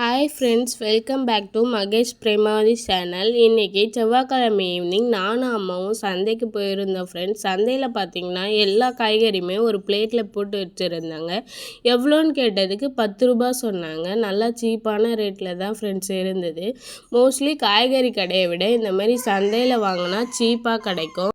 Hi friends, welcome back to Mahesh Premavathi channel. இன்றைக்கி செவ்வாய்க்கிழமை evening நானும் அம்மாவும் சந்தைக்கு போயிருந்தோம் ஃப்ரெண்ட்ஸ். சந்தையில் பார்த்திங்கன்னா எல்லா காய்கறியுமே ஒரு பிளேட்டில் போட்டு வச்சுருந்தாங்க. எவ்வளோன்னு கேட்டதுக்கு 10 ரூபா சொன்னாங்க. நல்லா சீப்பான ரேட்டில் தான் ஃப்ரெண்ட்ஸ் இருந்தது. மோஸ்ட்லி காய்கறி கடையை விட இந்த மாதிரி சந்தையில் வாங்கினா சீப்பாக கிடைக்கும்.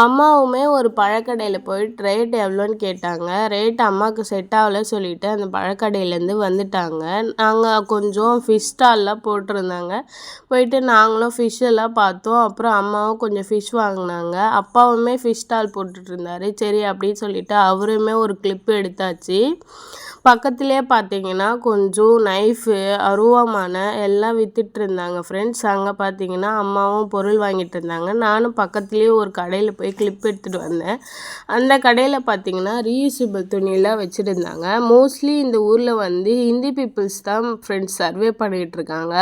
அம்மாவுமே ஒரு பழக்கடையில் போயிட்டு ரேட் எவ்வளோன்னு கேட்டாங்க. ரேட் அம்மாவுக்கு செட் ஆகலை சொல்லிவிட்டு அந்த பழக்கடையிலேருந்து வந்துட்டாங்க. நாங்கள் கொஞ்சம் ஃபிஷ் ஸ்டால்லாம் போட்டிருந்தாங்க. போயிட்டு நாங்களும் ஃபிஷ் எல்லாம் பார்த்தோம். அப்புறம் அம்மாவும் கொஞ்சம் ஃபிஷ் வாங்கினாங்க. அப்பாவுமே ஃபிஷ் ஸ்டால் போட்டுட்ருந்தாரு. சரி அப்படின்னு சொல்லிவிட்டு அவருமே ஒரு கிளிப்பு எடுத்தாச்சு. பக்கத்துலேயே பார்த்தீங்கன்னா கொஞ்சம் நைஃபு, அருவாமான எல்லாம் விற்றுட்டு இருந்தாங்க ஃப்ரெண்ட்ஸ். அங்கே பார்த்தீங்கன்னா அம்மாவும் பொருள் வாங்கிட்டு இருந்தாங்க. நானும் பக்கத்துலேயே ஒரு கடையில் போய் கிளிப் எடுத்துகிட்டு வந்தேன். அந்த கடையில் பார்த்தீங்கன்னா ரீயூசபிள் துணியெல்லாம் வச்சுருந்தாங்க. மோஸ்ட்லி இந்த ஊரில் வந்து ஹிந்தி பீப்புள்ஸ் தான் ஃப்ரெண்ட்ஸ் சர்வே பண்ணிகிட்ருக்காங்க.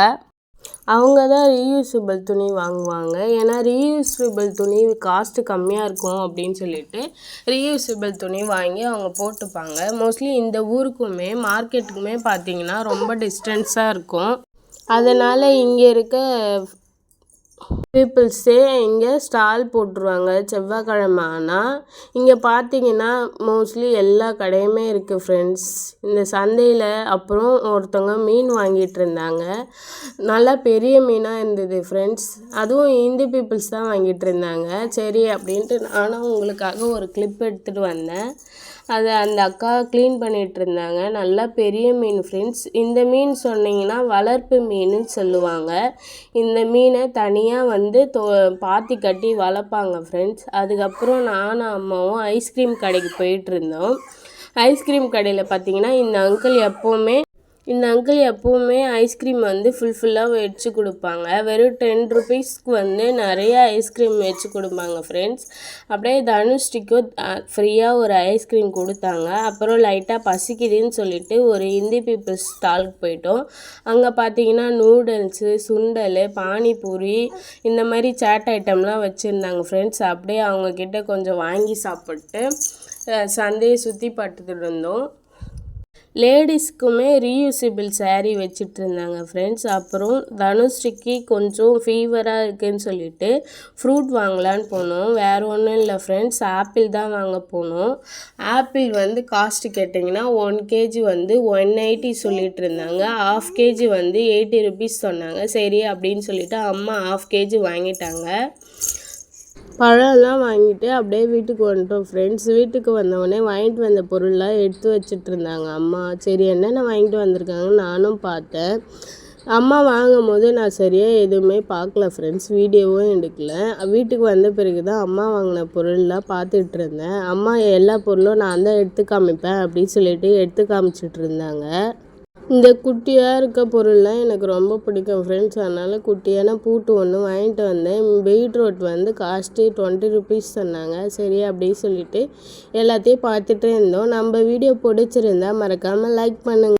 அவங்க தான் ரீயூசபிள் துணி வாங்குவாங்க. ஏன்னா ரீயூசபிள் துணி காஸ்ட்டு கம்மியாக இருக்கும் அப்படின்னு சொல்லிட்டு ரீயூசபிள் துணி வாங்கி அவங்க போட்டுப்பாங்க. மோஸ்ட்லி இந்த ஊருக்குமே மார்க்கெட்டுக்குமே பார்த்திங்கன்னா ரொம்ப டிஸ்டன்ஸாக இருக்கும். அதனால் இங்கே இருக்க பீப்புள்ஸே இங்கே ஸ்டால் போட்டுருவாங்க செவ்வாய்க்கிழமை ஆனால். இங்கே பார்த்தீங்கன்னா மோஸ்ட்லி எல்லா கடையுமே இருக்குது ஃப்ரெண்ட்ஸ் இந்த சந்தையில். அப்புறம் ஒருத்தவங்க மீன் வாங்கிட்டு இருந்தாங்க. நல்லா பெரிய மீனாக இருந்தது ஃப்ரெண்ட்ஸ். அதுவும் இந்தி பீப்புள்ஸ் தான் வாங்கிட்டு இருந்தாங்க. சரி அப்படின்ட்டு நானும் உங்களுக்காக ஒரு கிளிப் எடுத்துகிட்டு வந்தேன். அதை அந்த அக்கா க்ளீன் பண்ணிகிட்டு இருந்தாங்க. நல்லா பெரிய மீன் ஃப்ரெண்ட்ஸ். இந்த மீன் சொன்னிங்கன்னா வளர்ப்பு மீன்னு சொல்லுவாங்க. இந்த மீனை தனியாக வந்து பாத்தி கட்டி வளர்ப்பாங்க ஃப்ரெண்ட்ஸ். அதுக்கப்புறம் நானும் அம்மாவும் ஐஸ்கிரீம் கடைக்கு போயிட்டுருந்தோம். ஐஸ்கிரீம் கடையில் பார்த்திங்கன்னா இந்த அங்கிள் எப்போவுமே ஐஸ்கிரீம் வந்து ஃபுல்லாக வச்சு கொடுப்பாங்க. வெறும் 10 ருபீஸ்க்கு வந்து நிறைய ஐஸ்கிரீம் வச்சு கொடுப்பாங்க ஃப்ரெண்ட்ஸ். அப்படியே தனுஷ்டிக்கும் ஃப்ரீயாக ஒரு ஐஸ்கிரீம் கொடுத்தாங்க. அப்புறம் லைட்டாக பசிக்குதுன்னு சொல்லிட்டு ஒரு ஹிந்தி பீப்புள்ஸ் ஸ்டாலுக்கு போயிட்டோம். அங்கே பார்த்தீங்கன்னா நூடுல்ஸு, சுண்டல், பானிபூரி இந்த மாதிரி சாட் ஐட்டம்லாம் வச்சுருந்தாங்க ஃப்ரெண்ட்ஸ். அப்படியே அவங்கக்கிட்ட கொஞ்சம் வாங்கி சாப்பிட்டு சந்தையை சுற்றி பார்த்துட்டு இருந்தோம். லேடிஸ்க்குமே ரீயூசபிள் சாரீ வச்சுட்டு இருந்தாங்க ஃப்ரெண்ட்ஸ். அப்புறம் தனுஸ்ரீக்கு கொஞ்சம் ஃபீவராக இருக்குதுன்னு சொல்லிட்டு ஃப்ரூட் வாங்கலான்னு போனோம். வேறு ஒன்றும் இல்லை ஃப்ரெண்ட்ஸ், ஆப்பிள் தான் வாங்க போனோம். ஆப்பிள் வந்து காஸ்ட்டு கேட்டிங்கன்னா 1 கேஜி வந்து 180 சொல்லிட்டு இருந்தாங்க. 1/2 கேஜி வந்து 80 ருபீஸ் சொன்னாங்க. சரி அப்படின்னு சொல்லிட்டு அம்மா 1/2 கேஜி வாங்கிட்டாங்க. பழம்லாம் வாங்கிட்டு அப்படியே வீட்டுக்கு வந்துட்டோம் ஃப்ரெண்ட்ஸ். வீட்டுக்கு வந்தவொடனே வாங்கிட்டு வந்த பொருள்லாம் எடுத்து வச்சுட்டு இருந்தாங்க அம்மா. சரி என்னென்ன வாங்கிட்டு வந்திருக்காங்கன்னு நானும் பார்த்தேன். அம்மா வாங்கும் போது நான் சரியாக எதுவுமே பார்க்கல ஃப்ரெண்ட்ஸ், வீடியோவும் எடுக்கல. வீட்டுக்கு வந்த பிறகு தான் அம்மா வாங்கின பொருள்லாம் பார்த்துட்டு இருந்தேன். அம்மா எல்லா பொருளும் நான் தான் எடுத்து காமிப்பேன் அப்படின்னு சொல்லிட்டு எடுத்து காமிச்சிட்டு இருந்தாங்க. இந்த குட்டியாக இருக்க பொருள்லாம் எனக்கு ரொம்ப பிடிக்கும் ஃப்ரெண்ட்ஸ். அதனால் குட்டியான பூட்டு ஒன்று வாங்கிட்டு வந்தேன். பீட்ரூட் வந்து காஸ்ட்டு 20 ருபீஸ் சொன்னாங்க. சரி அப்படின்னு சொல்லிட்டு எல்லாத்தையும் பார்த்துட்டே இருந்தோம். நம்ம வீடியோ பிடிச்சிருந்தா மறக்காமல் லைக் பண்ணுங்கள்.